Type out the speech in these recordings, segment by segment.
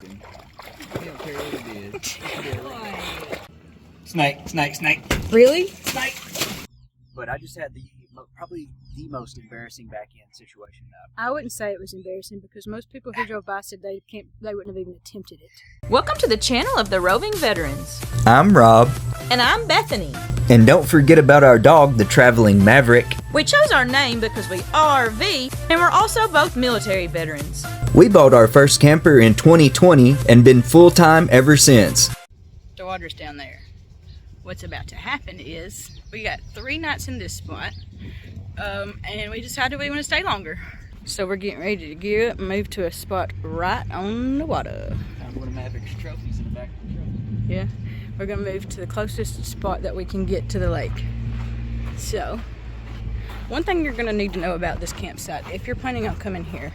I don't care what it is. Snake. Really? Snake. But I just had probably the most embarrassing back end situation. I wouldn't say it was embarrassing because most people who drove by said they wouldn't have even attempted it. Welcome to the channel of the Roving Veterans. I'm Rob. And I'm Bethany. And don't forget about our dog, the traveling Maverick. We chose our name because we RV, and we're also both military veterans. We bought our first camper in 2020 and been full-time ever since. The water's down there. What's about to happen is we got 3 nights in this spot, and we decided we want to stay longer. So we're getting ready to gear up and move to a spot right on the water. Found one of Maverick's trophies in the back of the truck. Yeah, we're gonna move to the closest spot that we can get to the lake. So, one thing you're gonna need to know about this campsite, if you're planning on coming here,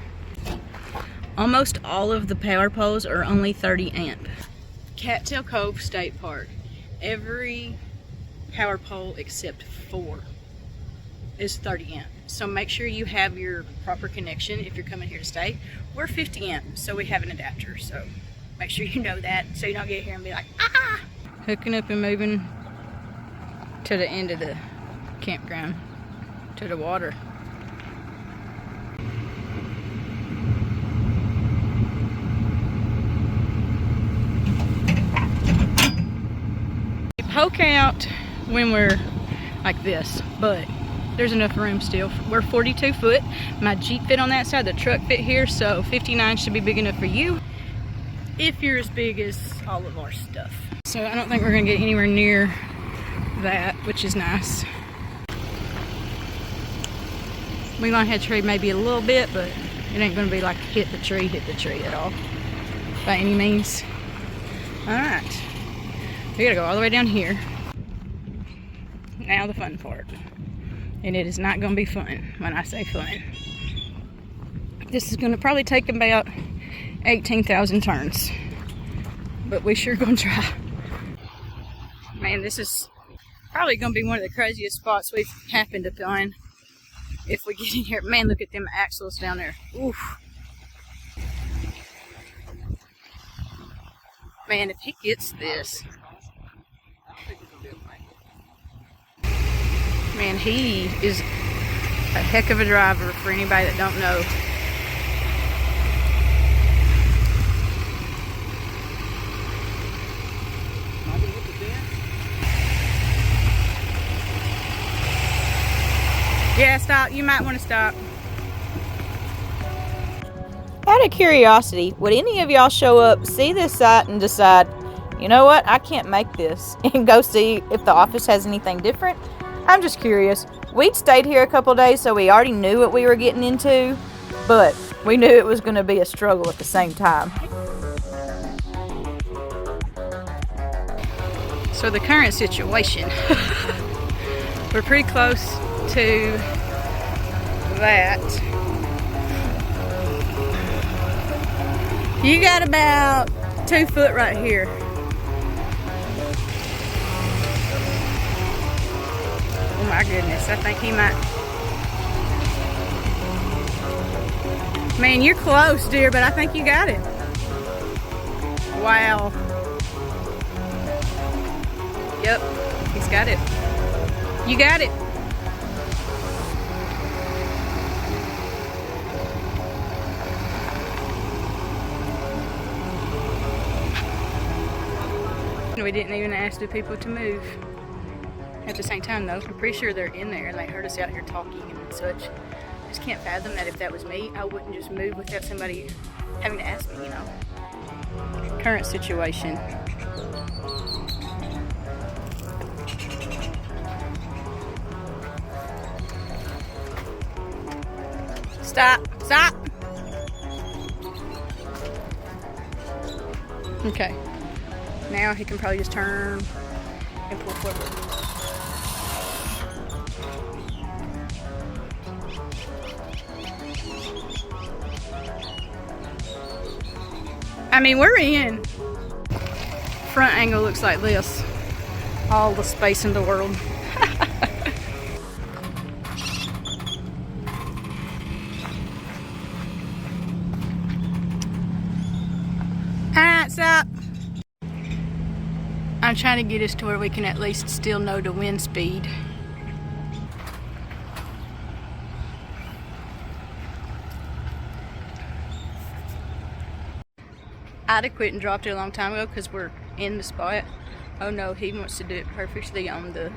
almost all of the power poles are only 30 amp. Cattail Cove State Park, every power pole except 4 is 30 amp. So make sure you have your proper connection if you're coming here to stay. We're 50 amp, so we have an adapter. So make sure you know that so you don't get here and be like, ah! Hooking up and moving to the end of the campground, to the water. We poke out when we're like this, but there's enough room still. We're 42 foot. My Jeep fit on that side, the truck fit here, so 59 should be big enough for you if you're as big as all of our stuff. So I don't think we're gonna get anywhere near that, which is nice. We might have tree maybe a little bit, but it ain't gonna be like hit the tree at all, by any means. All right, we gotta go all the way down here. Now the fun part. And it is not going to be fun when I say fun. This is going to probably take about 18,000 turns. But we sure going to try. Man, this is probably going to be one of the craziest spots we've happened to find. If we get in here. Man, look at them axles down there. Oof. Man, if he gets this. Man, he is a heck of a driver for anybody that don't know. Yeah, stop. You might want to stop. Out of curiosity, would any of y'all show up, see this site, and decide, you know what, I can't make this, and go see if the office has anything different? I'm just curious. We'd stayed here a couple days, so we already knew what we were getting into, but we knew it was going to be a struggle at the same time. So the current situation, we're pretty close to that. You got about 2 foot right here. Oh my goodness, I think he might. Man, you're close, dear, but I think you got it. Wow. Yep, he's got it. You got it. We didn't even ask the people to move. At the same time though, I'm pretty sure they're in there and they heard us out here talking and such. I just can't fathom that if that was me, I wouldn't just move without somebody having to ask me, you know. Current situation. Stop! Stop! Okay. Now he can probably just turn and pull forward. I mean, we're in. Front angle looks like this. All the space in the world. Lights up. I'm trying to get us to where we can at least still know the wind speed. I'd have quit and dropped it a long time ago because we're in the spot. Oh no, he wants to do it perfectly on the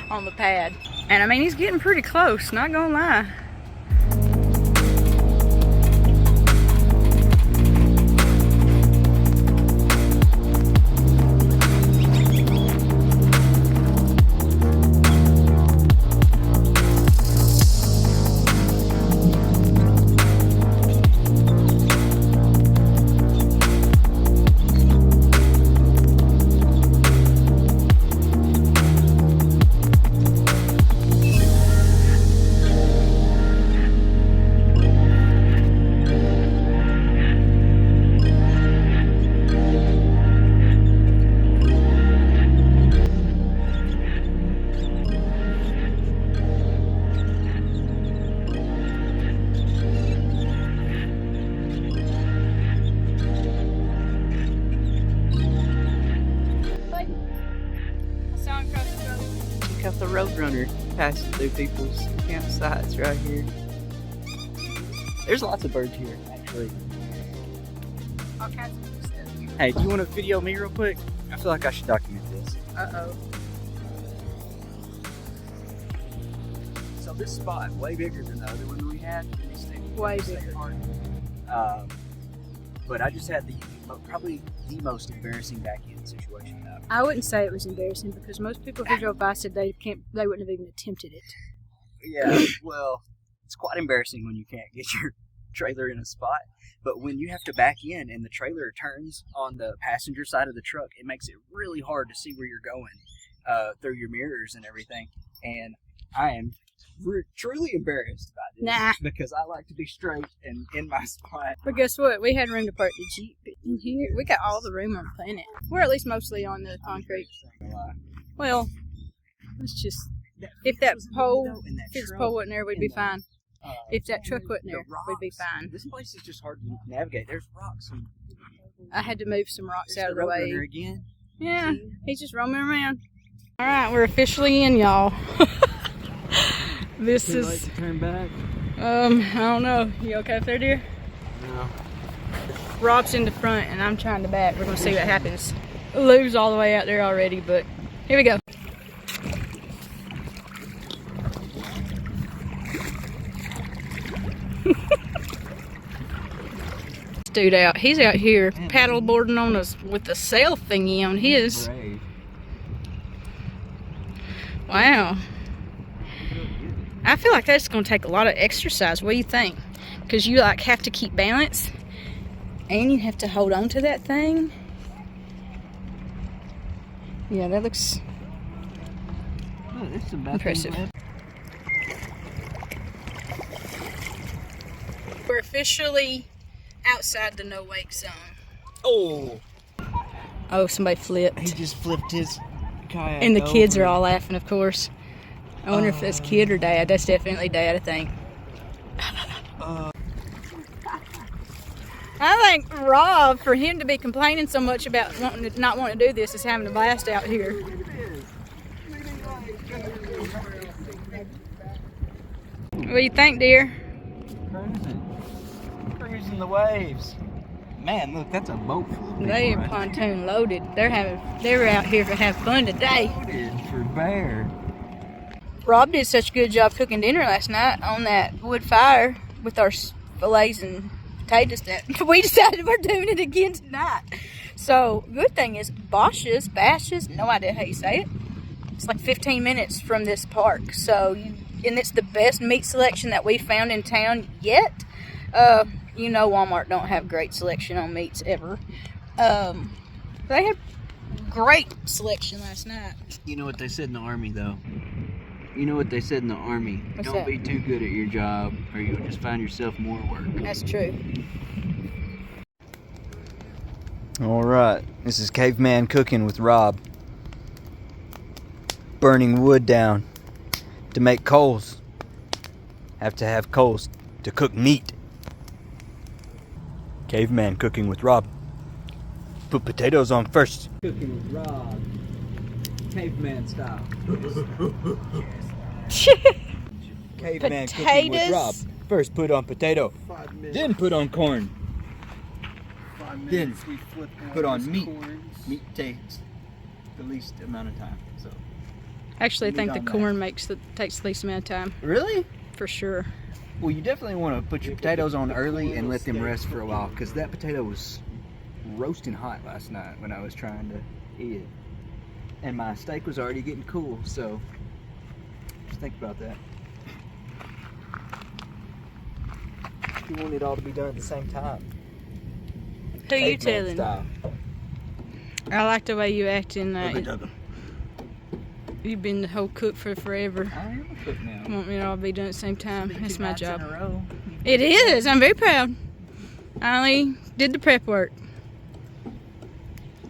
on the pad. And I mean, he's getting pretty close, not gonna lie. The Roadrunner passing through people's campsites right here. There's lots of birds here, actually. All kinds of stuff. Hey, do you want to video me real quick? I feel like I should document this. Uh-oh. So this spot way bigger than the other one we had. Way State bigger. Park. But I just had probably the most embarrassing back end situation though. I wouldn't say it was embarrassing because most people who drove by said they wouldn't have even attempted it. Yeah, well, it's quite embarrassing when you can't get your trailer in a spot. But when you have to back in and the trailer turns on the passenger side of the truck, it makes it really hard to see where you're going through your mirrors and everything. And I am truly embarrassed about this Nah. because I like to be straight and in my spot. But guess what? We had room to park the Jeep in here. We got all the room on the planet. We're at least mostly on the concrete. Well, let's just... If that pole, if this pole wasn't there, we'd be fine. If that truck wasn't there, we'd be fine. This place is just hard to navigate. There's rocks. I had to move some rocks out of the Roadrunner way. again. Yeah, he's just roaming around. All right, we're officially in, y'all. This Too late is... to turn back. I don't know. You okay up there, dear? No. Rob's in the front and I'm trying to back. We're gonna see what happens. Lou's all the way out there already, but here we go. This dude out. He's out here paddleboarding on us with the sail thingy on his. Brave. Wow. I feel like that's gonna take a lot of exercise. What do you think? Because you like have to keep balance and you have to hold on to that thing. Yeah, that looks Oh, this is about impressive. We're officially outside the no wake zone. Oh, Oh, somebody flipped. he just flipped his kayak. And the kids over. are all laughing, of course. I wonder if that's kid or dad. That's definitely dad, I think. I think Rob, for him to be complaining so much about not wanting to do this, is having a blast out here. What do you think, dear? Cruising the waves. Man, look, that's a boat full of people. They are right pontoon loaded. They're out here to have fun today. there. Loaded for bear. Rob did such a good job cooking dinner last night on that wood fire with our fillets and potatoes that we decided we're doing it again tonight. So, good thing is Bashes, no idea how you say it. It's like 15 minutes from this park. So, and it's the best meat selection that we found in town yet. You know Walmart don't have great selection on meats ever. They had great selection last night. You know what they said in the Army, though? You know what they said in the Army? What's Don't that? be too good at your job, or you'll just find yourself more work. That's true. All right, this is Caveman Cooking with Rob. Burning wood down to make coals. Have to have coals to cook meat. Caveman Cooking with Rob. Put potatoes on first. Cooking with Rob. Caveman style. Caveman cooking with Rob. First put on potato, 5 minutes. then put on corn. 5 Then minutes we flip put on those meat. corns. Meat takes the least amount of time. So Actually, I think the Meat on corn takes the least amount of time, really? for sure. Well, you definitely want to put your potatoes on early and let them rest for a while, because that potato was roasting hot last night when I was trying to eat it. And my steak was already getting cool, so just think about that. You want it all to be done at the same time. Who you Caveman telling? style. I like the way you acting. Dugga. You've been the whole cook for forever. I am a cook now. Want me to all be doing it at the same time? That's Two my nights job. in a row. It is. I'm very proud. I only did the prep work.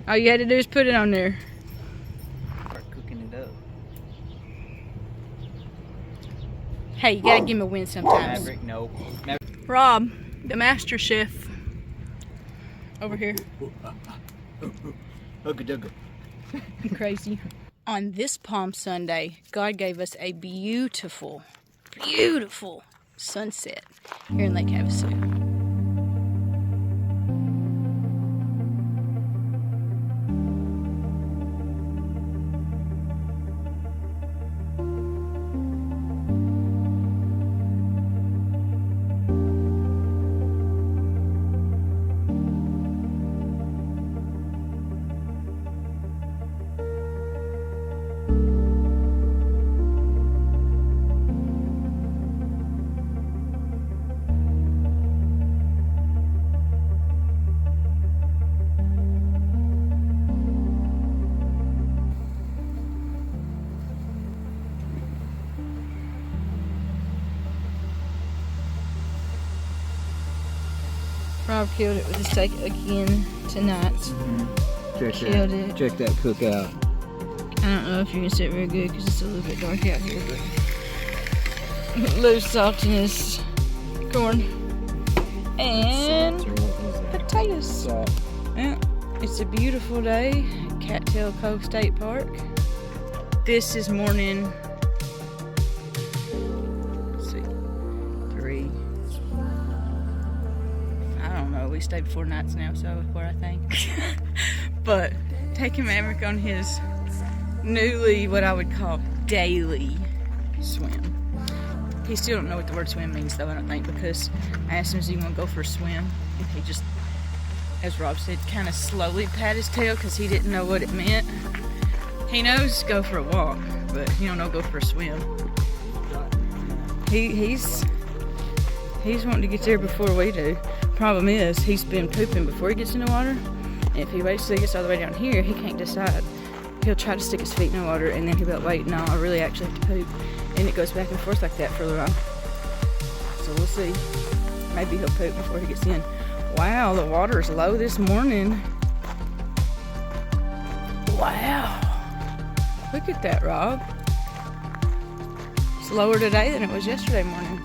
All you had to do is put it on there. Start cooking it up. Hey, you gotta give me a win sometimes. Maverick, no. Rob, the master chef, over here. Hugga dugga. Crazy. On this Palm Sunday, God gave us a beautiful, beautiful sunset here in Lake Havasu. Rob killed it with the steak again tonight. Killed it. Check that cook out. I don't know if you can see it very good because it's a little bit dark out here, but loose saltiness, corn, and potatoes. Yeah, it's a beautiful day at Cattail Cove State Park. This is morning, let's see, 3. I don't know, we stayed 4 nights now, so what I think. But taking Maverick on his newly, what I would call daily swim. He still don't know what the word swim means though, I don't think, because I asked him, does he want to go for a swim? And he just, as Rob said, kind of slowly pat his tail because he didn't know what it meant. He knows go for a walk, but he don't know go for a swim. He's wanting to get there before we do. Problem is, he's been pooping before he gets in the water. And if he waits till he gets all the way down here, he can't decide. He'll try to stick his feet in the water, and then he'll be like, wait, no, I really actually have to poop. And it goes back and forth like that for a little while. So we'll see. Maybe he'll poop before he gets in. Wow, the water's low this morning. Wow. Look at that, Rob. It's lower today than it was yesterday morning.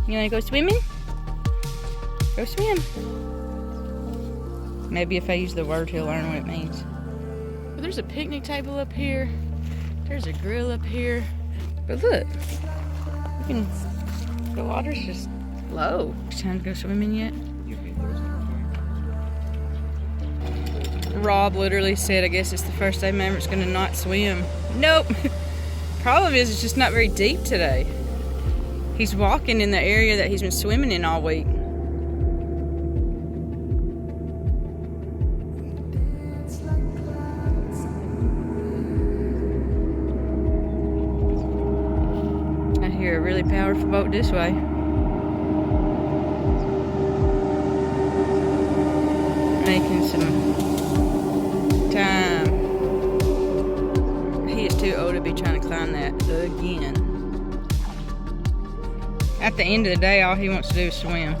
You wanna go swimming? Go swim. Maybe if I use the word, he'll learn what it means. But there's a picnic table up here. There's a grill up here. But look, the water's just low. It's time to go swimming yet? Rob literally said, I guess it's the first day Maverick's gonna not swim. Nope. Problem is, it's just not very deep today. He's walking in the area that he's been swimming in all week. I hear a really powerful boat this way. Making some time. He is too old to be trying to climb that again. At the end of the day, all he wants to do is swim.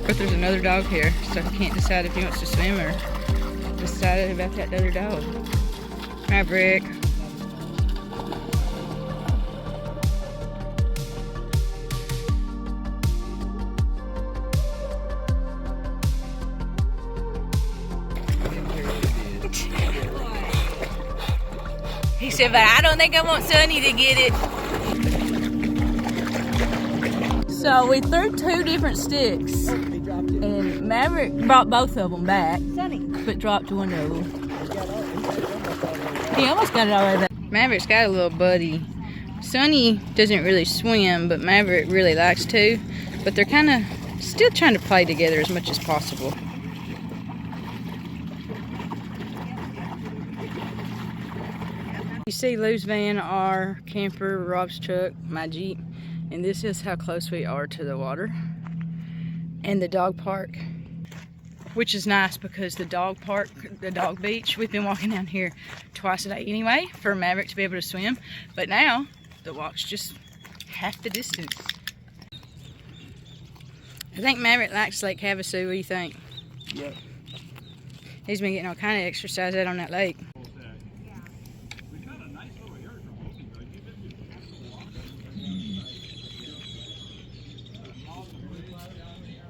But there's another dog here, so he can't decide if he wants to swim or decide about that other dog. Maverick. likes it, but I don't think I want Sunny to get it. So we threw 2 different sticks, and Maverick brought both of them back, but dropped one of them. He almost got it already back. Maverick's got a little buddy. Sunny doesn't really swim, but Maverick really likes to. But they're kind of still trying to play together as much as possible. You see Lou's van, our camper, Rob's truck, my Jeep, and this is how close we are to the water and the dog park, which is nice because the dog park, the dog beach, we've been walking down here twice a day anyway for Maverick to be able to swim, but now the walk's just half the distance. I think Maverick likes Lake Havasu. What do you think? Yep. He's been getting all kind of exercise out on that lake.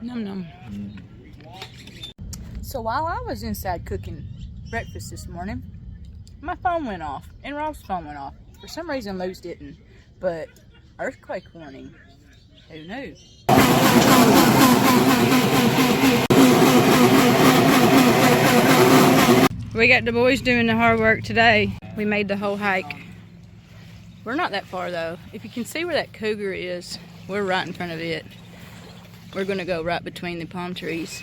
Num num. So while I was inside cooking breakfast this morning, my phone went off, and Rob's phone went off. For some reason, Lou's didn't, but earthquake warning. Who knew? We got the boys doing the hard work today. We made the whole hike. We're not that far though. If you can see where that cougar is, we're right in front of it. We're gonna go right between the palm trees.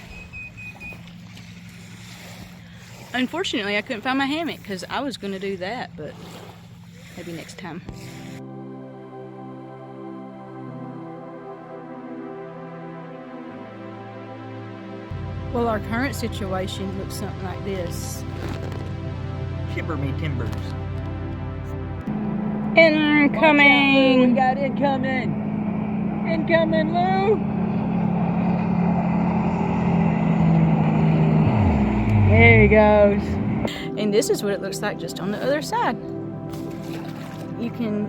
Unfortunately, I couldn't find my hammock because I was gonna do that, but maybe next time. Well, our current situation looks something like this. Shiver me timbers. Incoming! We got incoming! Incoming, Lou! There he goes. And this is what it looks like just on the other side. You can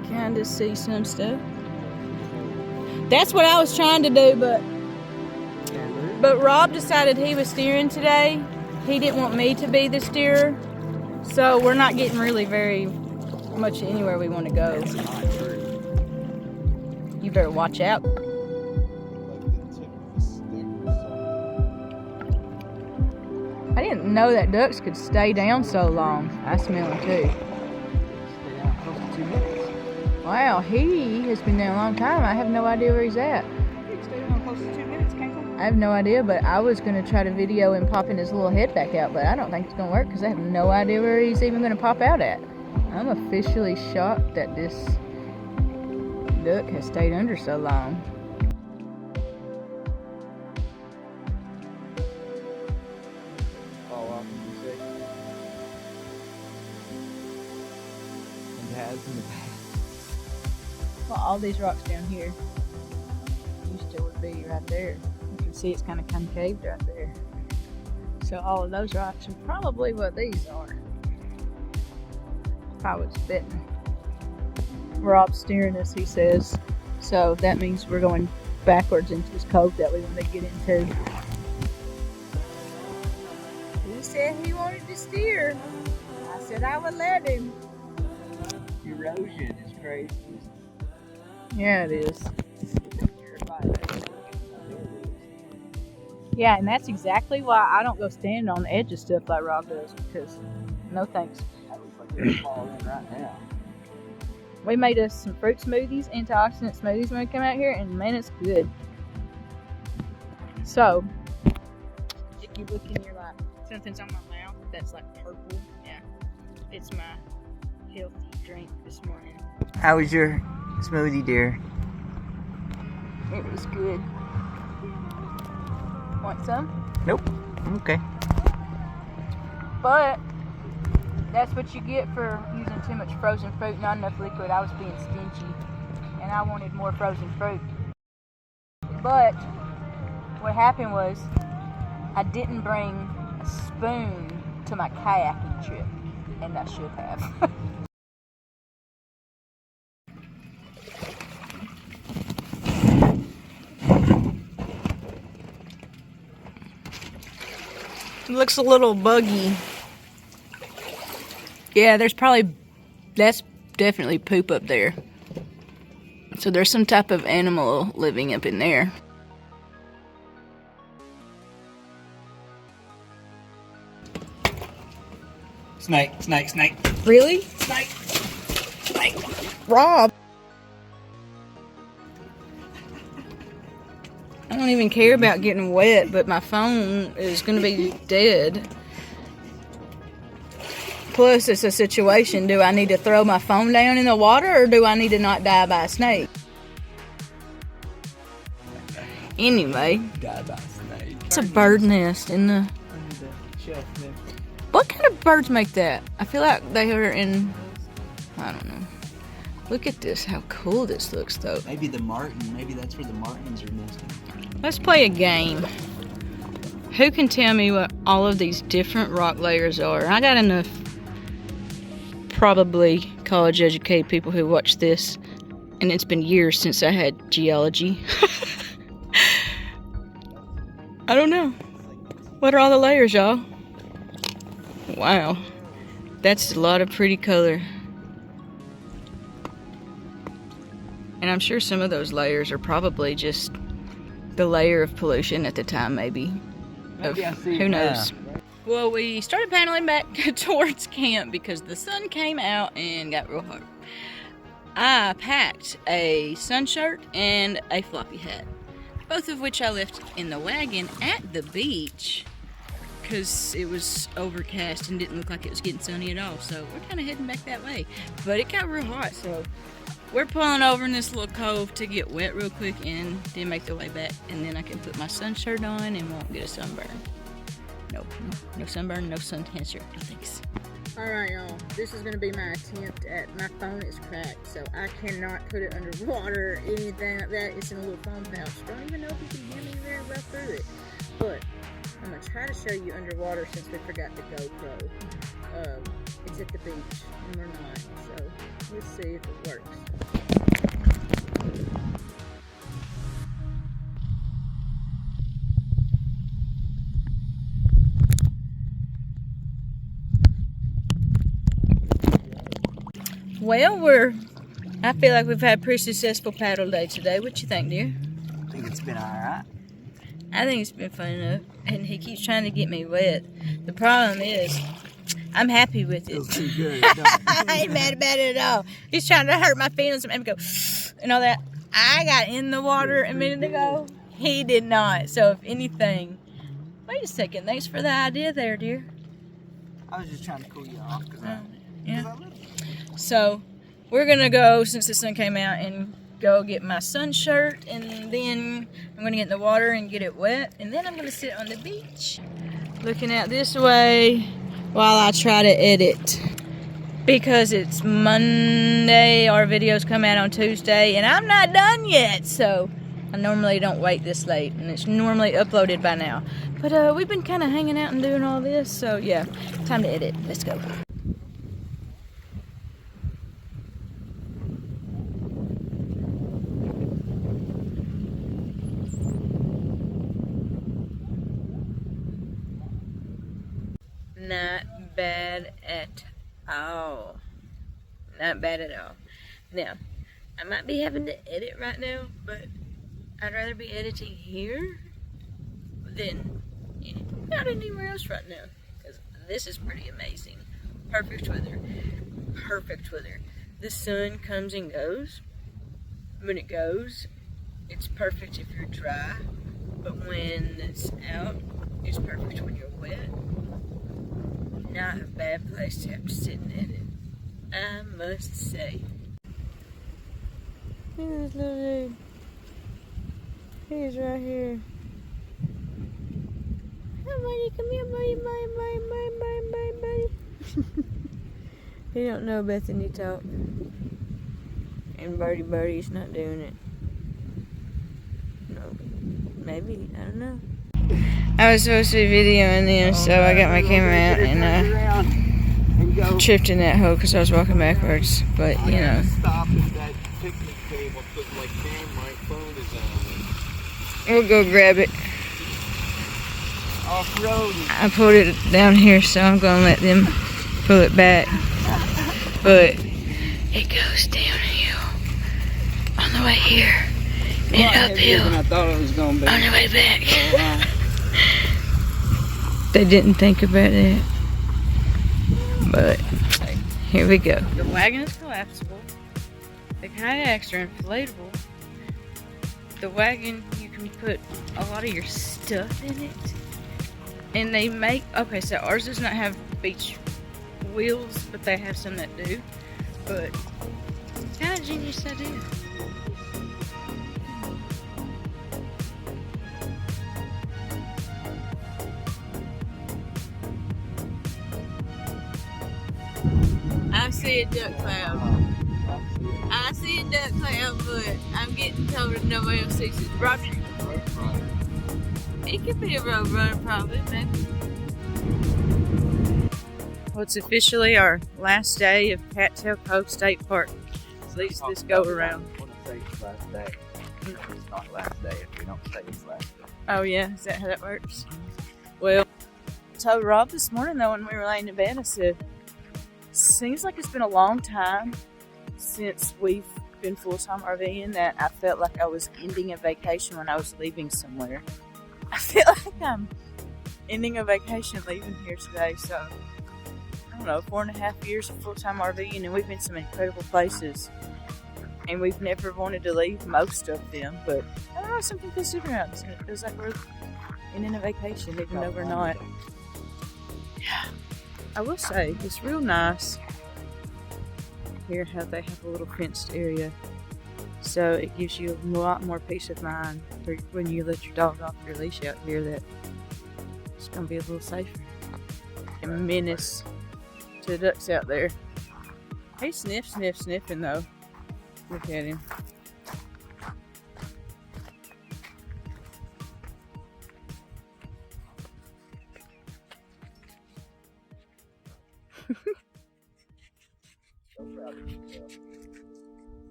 kind of see some stuff. That's what I was trying to do, but Rob decided he was steering today. He didn't want me to be the steerer. So we're not getting really very much anywhere we want to go. You better watch out. I didn't know that ducks could stay down so long. I smell them too. Wow, he has been there a long time. I have no idea where he's at. I have no idea, but I was going to try to video him popping his little head back out, but I don't think it's going to work because I have no idea where he's even going to pop out at. I'm officially shocked that this duck has stayed under so long. Fall off, you say? And has in the past. Well, all these rocks down here used to would be right there. You can see it's kind of concaved right there. So all of those rocks are probably what these are. If I was betting. Rob's steering us, he says. So that means we're going backwards into this cove that we want to get into. He said he wanted to steer. I said I would let him. Erosion is crazy. Yeah, it is. Yeah, and that's exactly why I don't go stand on the edge of stuff like Rob does, because no thanks. That looks like they're falling in right now. We made us some fruit smoothies, antioxidant smoothies when we come out here, and man, it's good. So, if you look in your like, something's on my mouth that's like purple, yeah, it's my healthy drink this morning. How was your smoothie, dear? It was good. Want some? Nope. Okay. But that's what you get for using too much frozen fruit, not enough liquid. I was being stingy, and I wanted more frozen fruit. But what happened was I didn't bring a spoon to my kayaking trip, and I should have. It looks a little buggy. Yeah, there's probably That's definitely poop up there. So there's some type of animal living up in there. Snake. Really? Snake. Rob. I don't even care about getting wet, but my phone is going to be dead. Plus, it's a situation. Do I need to throw my phone down in the water, or do I need to not die by a snake? Anyway, Die by snake. it's a bird nest in the... Under the shelf there. What kind of birds make that? I feel like they are in... I don't know. Look at this, how cool this looks, though. Maybe the martin. Maybe that's where the martins are nesting. Let's play a game. Who can tell me what all of these different rock layers are? I got enough probably college-educated people who watch this, and it's been years since I had geology. I don't know. What are all the layers, y'all? Wow. That's a lot of pretty color. And I'm sure some of those layers are probably just the layer of pollution at the time, maybe. Who knows? Well, we started paddling back towards camp because the sun came out and got real hot. I packed a sun shirt and a floppy hat, both of which I left in the wagon at the beach because it was overcast and didn't look like it was getting sunny at all. So we're kind of heading back that way. But it got real hot, so we're pulling over in this little cove to get wet real quick and then make the way back. And then I can put my sun shirt on and won't get a sunburn. Nope, no sunburn, no sun cancer. No thanks. Alright, y'all. This is going to be my attempt at... My phone is cracked, so I cannot put it underwater or anything like that. It's in a little phone pouch. Don't even know if you can hear me very well through it. But I'm going to try to show you underwater since we forgot the GoPro. It's at the beach, and we're not. So let's see if it works. Well, I feel like we've had a pretty successful paddle day today. What you think, dear? I think it's been alright. I think it's been fun enough. And he keeps trying to get me wet. The problem is, I'm happy with it. Feels too good. I ain't mad about it at all. He's trying to hurt my feelings and make me go and all that. I got in the water a minute ago. He did not. So if anything, wait a second. Thanks for the idea there, dear. I was just trying to cool you off because Yeah. So we're gonna go, since the sun came out, and go get my sun shirt, and then I'm gonna get in the water and get it wet, and then I'm gonna sit on the beach looking out this way while I try to edit. Because it's Monday, our videos come out on Tuesday, and I'm not done yet, so I normally don't wait this late, and it's normally uploaded by now. But we've been kind of hanging out and doing all this, so yeah, time to edit. Let's go. Not bad at all. Not bad at all. Now, I might be having to edit right now, but I'd rather be editing here than not anywhere else right now. Because this is pretty amazing. Perfect weather. Perfect weather. The sun comes and goes. When it goes, it's perfect if you're dry. But when it's out, it's perfect when you're wet. Not a bad place to have to sit and edit, I must say. Look at this little dude. He's right here. Hi, buddy. Come here, buddy. Buddy. He don't know Bethany talk. And Birdie's not doing it. No. Maybe. I don't know. I was supposed to be videoing them, so I got my camera out and tripped in that hole because I was walking backwards. But, you know. Stop at that picnic table, put like, damn, my phone is on. We'll go grab it. off-road. I pulled it down here, so I'm going to let them pull it back. But It goes downhill on the way here and uphill than I thought it was gonna be. on the way back. They didn't think about that. But here we go. The wagon is collapsible. The kayaks are inflatable. The wagon, you can put a lot of your stuff in it. And they make, okay, so ours does not have beach wheels, but they have some that do. But it's kind of a genius idea. I see a duck cloud. I see a duck cloud, but I'm getting told that nobody else sees it. Roger. It could be a road runner, probably, maybe. Well, it's officially our last day of Cattail Cove State Park. At least this go around. I want to say it's last day. It's not last day if we don't say it's last day. Oh yeah, is that how that works? Well, I told Rob this morning though when we were laying in bed, I said, seems like it's been a long time since we've been full-time RVing that I felt like I was ending a vacation when I was leaving somewhere. I feel like I'm ending a vacation leaving here today, so I don't know, 4.5 years of full-time RVing, and we've been to some incredible places, and we've never wanted to leave most of them, but I don't know, something to consider out. It feels like we're ending a vacation even though we're not. Yeah, I will say it's real nice here how they have a little fenced area, so it gives you a lot more peace of mind for when you let your dog off your leash out here, that it's gonna be a little safer. And menace to the ducks out there. He sniffing though. Look at him.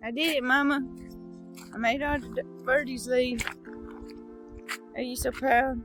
I did it, Mama. I made all the birdies leave. Are you so proud?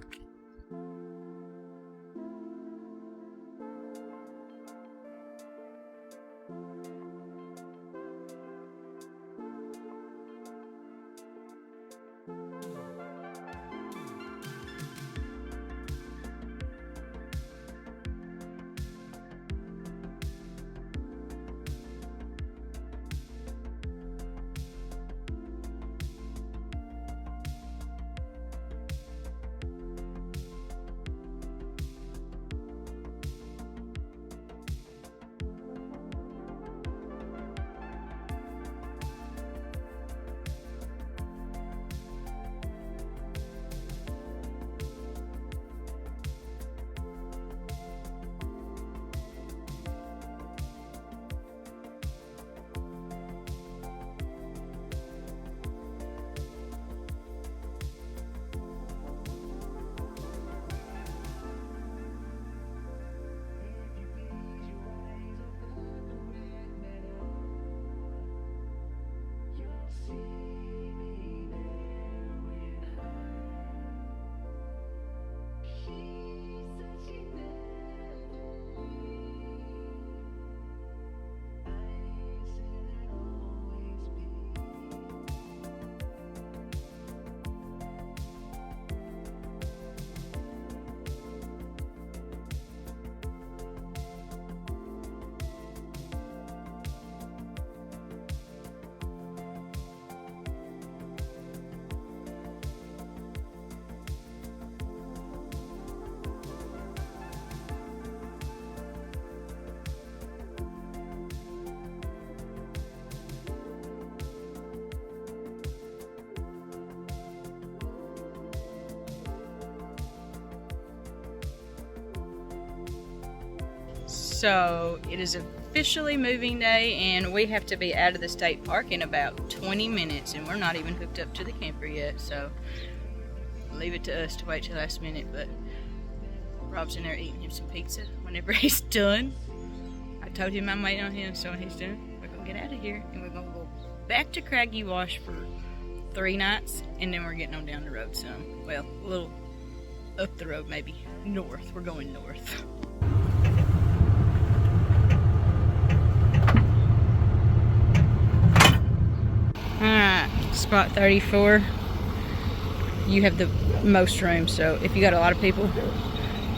So it is officially moving day, and we have to be out of the state park in about 20 minutes, and we're not even hooked up to the camper yet, so leave it to us to wait till last minute. But Rob's in there eating him some pizza whenever he's done. I told him I'm waiting on him, so when he's done, we're gonna get out of here, and we're gonna go back to Craggy Wash for 3 nights, and then we're getting on down the road some. Well, a little up the road, maybe north. We're going north. my spot 34, you have the most room. So if you got a lot of people,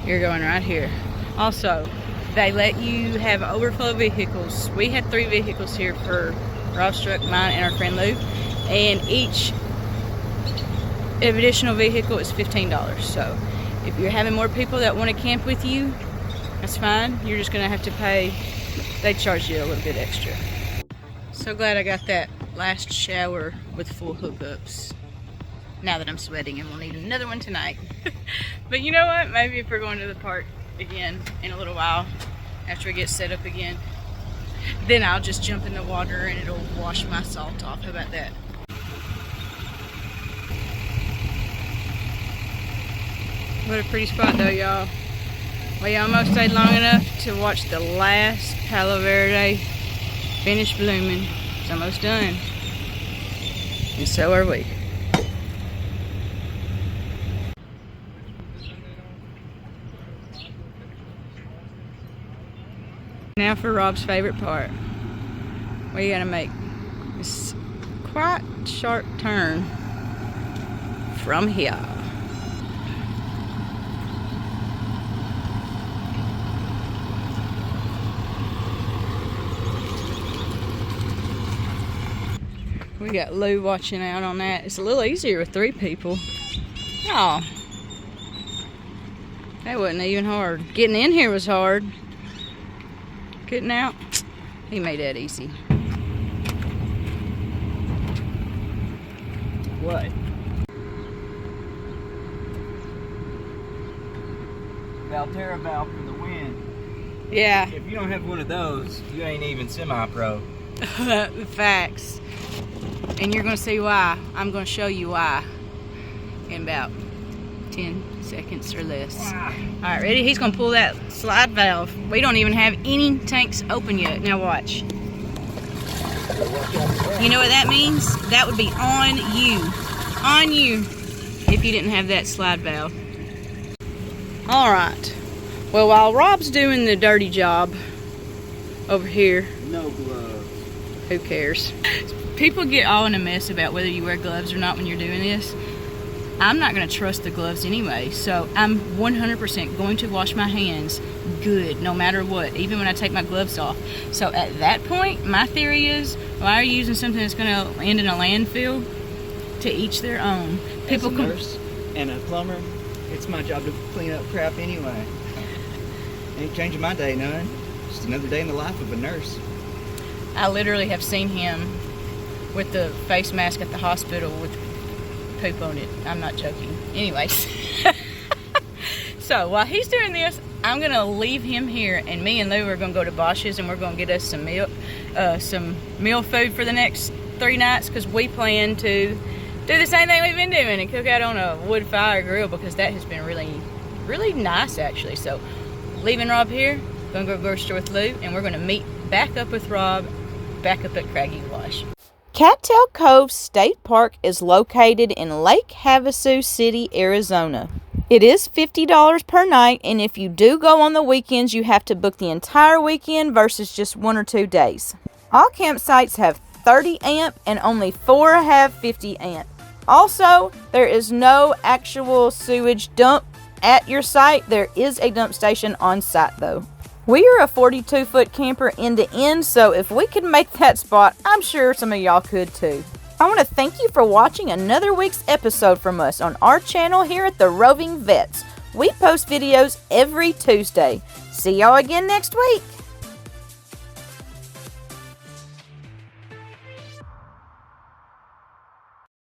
you're going right here. Also, they let you have overflow vehicles. We had 3 vehicles here for Rob's truck, mine, and our friend Lou. And each additional vehicle is $15. So if you're having more people that want to camp with you, that's fine. You're just gonna have to pay. They charge you a little bit extra. So glad I got that last shower with full hookups. Now that I'm sweating, and we'll need another one tonight. But you know what? Maybe if we're going to the park again in a little while, after we get set up again, then I'll just jump in the water and it'll wash my salt off. How about that? What a pretty spot though, y'all. We almost stayed long enough to watch the last Palo Verde finish blooming. It's almost done. And so are we. Now for Rob's favorite part. We gotta make this quite sharp turn from here. We got Lou watching out on that. It's a little easier with 3 people. Oh, that wasn't even hard. Getting in here was hard. Getting out, he made that easy. What? Valterra valve for the wind. Yeah. If you don't have one of those, you ain't even semi-pro. Facts. And you're gonna see why. I'm gonna show you why in about 10 seconds or less. All right, ready? He's gonna pull that slide valve. We don't even have any tanks open yet. Now watch. You know what that means? That would be on you. On you if you didn't have that slide valve. All right. Well, while Rob's doing the dirty job over here. No gloves. Who cares? People get all in a mess about whether you wear gloves or not when you're doing this. I'm not going to trust the gloves anyway, so I'm 100% going to wash my hands good, no matter what, even when I take my gloves off. So at that point, my theory is, why are you using something that's going to end in a landfill? To each their own. People, as a nurse and a plumber, it's my job to clean up crap anyway. Ain't changing my day none. Just another day in the life of a nurse. I literally have seen him with the face mask at the hospital with poop on it. I'm not joking. Anyways. So while he's doing this, I'm gonna leave him here, and me and Lou are gonna go to Bosch's and we're gonna get us some meal food for the next 3 nights, because we plan to do the same thing we've been doing and cook out on a wood fire grill, because that has been really nice actually. So leaving Rob here, gonna go grocery store with Lou, and we're gonna meet back up with Rob back up at Craggy Wash. Cattail Cove State Park is located in Lake Havasu City, Arizona. It is $50 per night, and if you do go on the weekends, you have to book the entire weekend versus just 1 or 2 days. All campsites have 30 amp and only 4 have 50 amp. Also, there is no actual sewage dump at your site. There is a dump station on site though. We are a 42-foot camper end to end, so if we could make that spot, I'm sure some of y'all could too. I want to thank you for watching another week's episode from us on our channel here at the Roving Vets. We post videos every Tuesday. See y'all again next week.